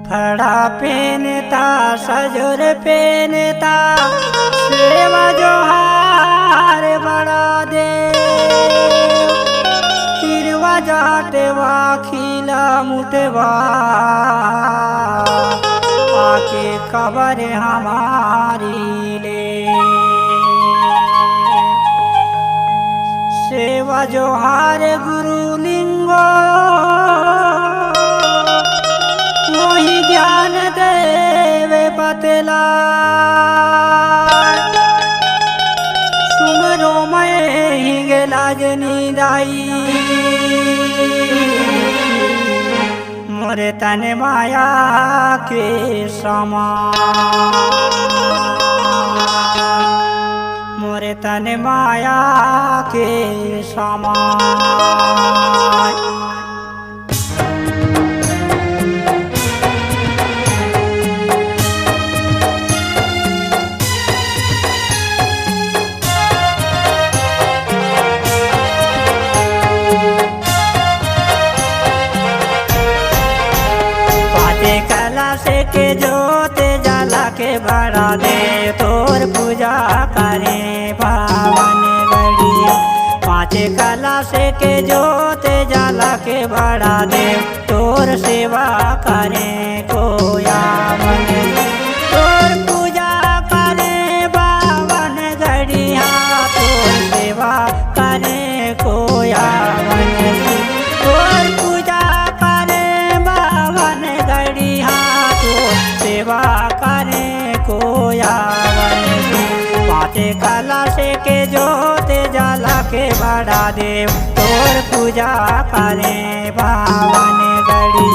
खड़ा पेनता सजुर पेनता सेवा जोहार बड़ा दे हिरवा जाटवा खिला मुटवा आके खबर हमारी ले सेवा जोहार गुरु लिंगो मोहि ज्ञान देवे पतला सुमरो मैं ही गेला जनी दाई मोरे तन माया के समान मोरे तन माया के समान के जोते जाला के भरा दे तोर पूजा करे पावन गड़ी पाँच कला से के जोते जाला के भरा दे तोर सेवा करे कोया बने तोर पूजा करे पावन गड़िया तोर सेवा करे कोया बने तोर पूजा करे पावन गड़िया सेवा करे कोया पाते कला से के जोते जाला के बढ़ा दे तोर पूजा करे पावन गड़ी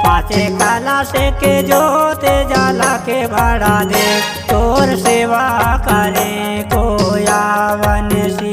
पाते कला से के जोते जाला के बढ़ा दे तोर सेवा करे कोया वनसी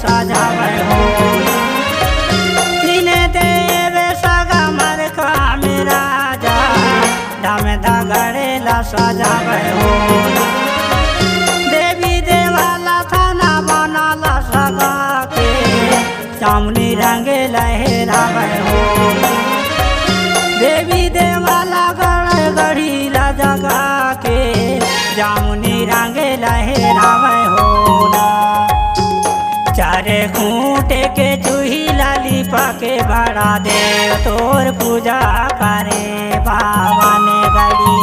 सजावे हो तीन देव सगा मर काम राजा धाम धगड़े ला सजावे हो देवी देवाला थाना बनाला सगा के चामनी रंगे लहरावे हो देवी देवाला गढ़ गढ़ी ला जगा के जामुनी रंगे लहरावे हो चारे खूंटे के चूही लाली पाके बढ़ा दे तोर पूजा करे पावन गड़ी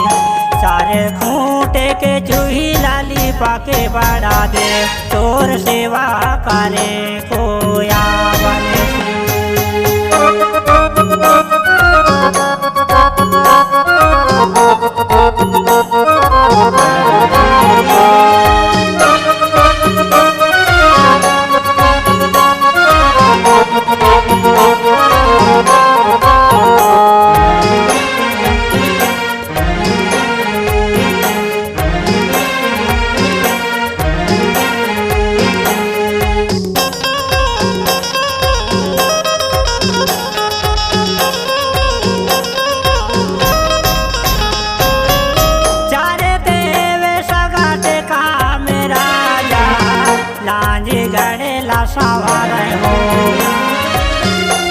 चारे खूंटे के चूही लाली पाके बढ़ा दे तोर सेवा करे कोया बने सवार हो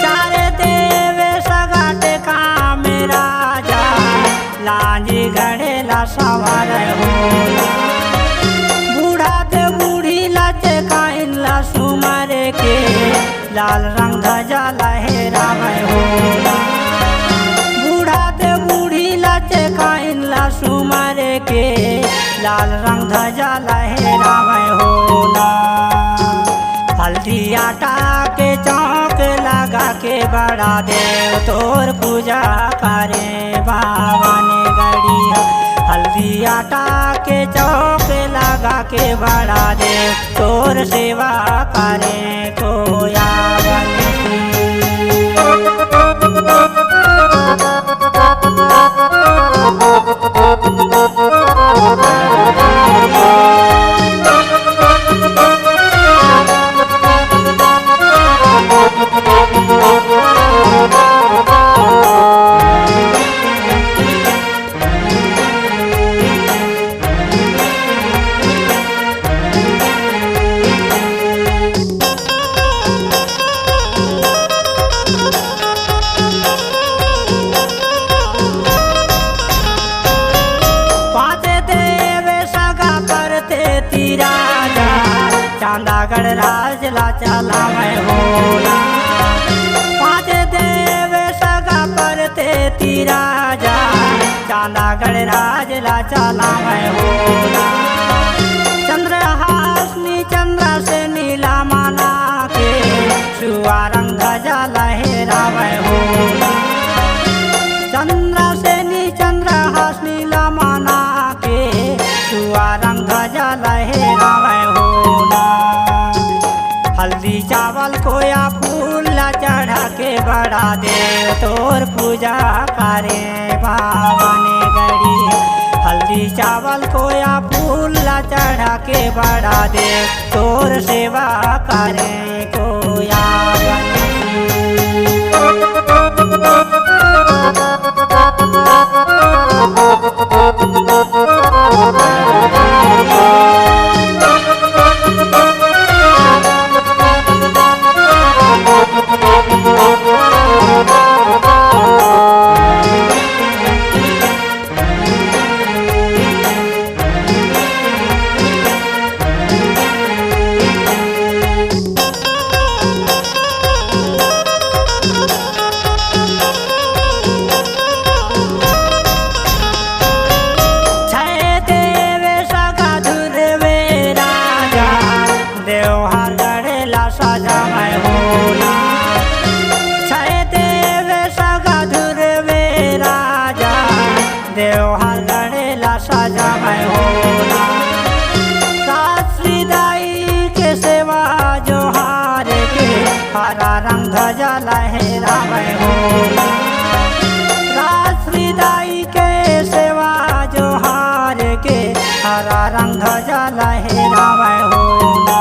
चारे देव सगाट काम राजा लांजी गढ़ेला सवार हो बूढ़ा दे बूढ़ी लाचे काइला सुमर के लाल रंग ध्वजा लहरावे हो बूढ़ा दे बूढ़ी लाचे काइला सुमर के लाल रंग ध्वजा लहरावे हो हल्दी आटा के चौक लगा के बड़ा देव तोर पूजा करे बावन गड़ी हल्दी आटा के चौक लगा के बढ़ा दे तोर सेवा करे को आवन चांदागढ़ राज ला चला मैं होला पाँच देव सगा पर ते राजा चांदागढ़ राज ला चला मैं होला चंद्रहासनी चंद्र से नीला माना के सुआ रंग ध्वजा लहरा मैं होला चंद्र से नी चंद्रहास नीला माना के सुआ रंग ध्वजा लहरा मैं होला हल्दी चावल खोया फूल चढ़ा के बढ़ा दे तोर पूजा करे पावने गड़ी हल्दी चावल खोया फूल चढ़ा के बढ़ा दे तोर सेवा करे कोया देवहार लड़ेला साजा मैं होला सासुदाई के सेवा जोहार के हरा रंग ध्वजा लहरा मैं होला सासुदाई के सेवा जोहार के हरा रंग ध्वजा लहरा मैं होला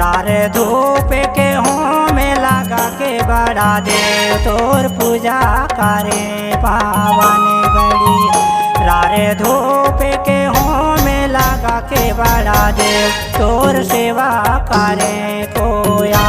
रारे धूप के हों में लगा के बढ़ा दे तोर पूजा करे पावन गड़ी रारे धूप के हों में लगा के बढ़ा दे तोर सेवा करे कोया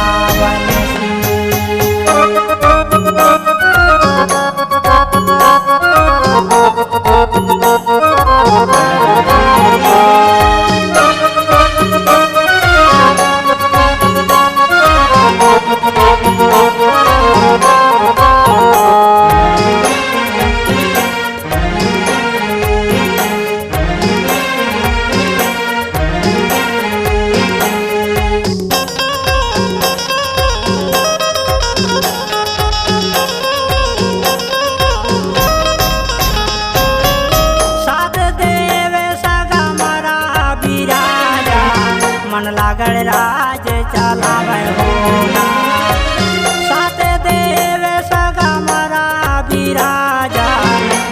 मन लागड़ राज चला मैं होला सात देव सगा मरा बिराजा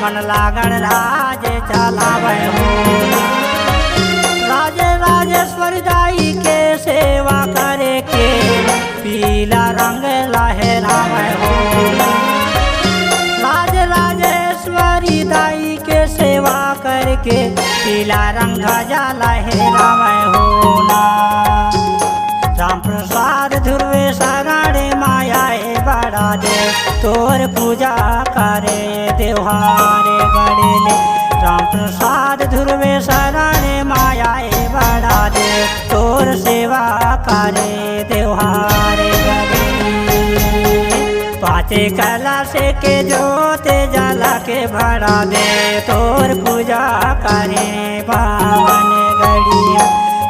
मन लागड़ राज चला मैं होला राज राजेश्वर दाई के सेवा करे के पीला रंग लहरा मैं होला राज राजेश्वरी दाई के सेवा करके पीला रंग ध्वजा लहरा मैं होला राम प्रसाद ध्रुवे शराणे मायाए बड़ा दे तोर पूजा करे देवहारे गड़ेले राम प्रसाद ध्रुवे शराणे मायाए बड़ा दे तोर सेवा करे देवहारे गड़ेले पाँचे कला से के जोते जला के भरा दे तोर पूजा करे पावन गड़िया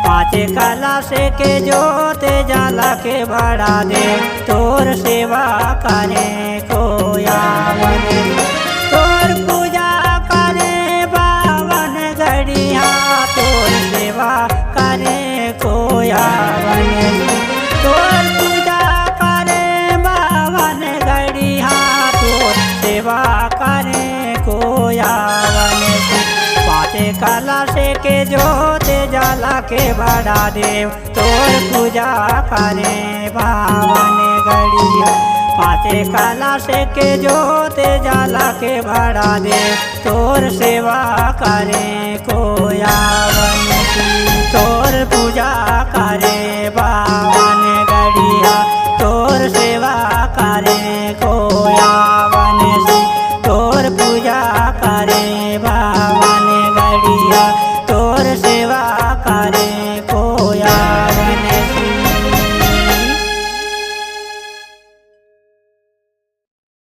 पाँचे कला से के जोते जला के भरा दे तोर सेवा करे कोया तोर पूजा करे पावन गड़िया काला से के जोते जाला के बड़ा देव तोर पूजा करे बावन गड़िया। पाँचे काला से के जोते जाला के बड़ा देव तोर सेवा करे कोयावन की तोर पूजा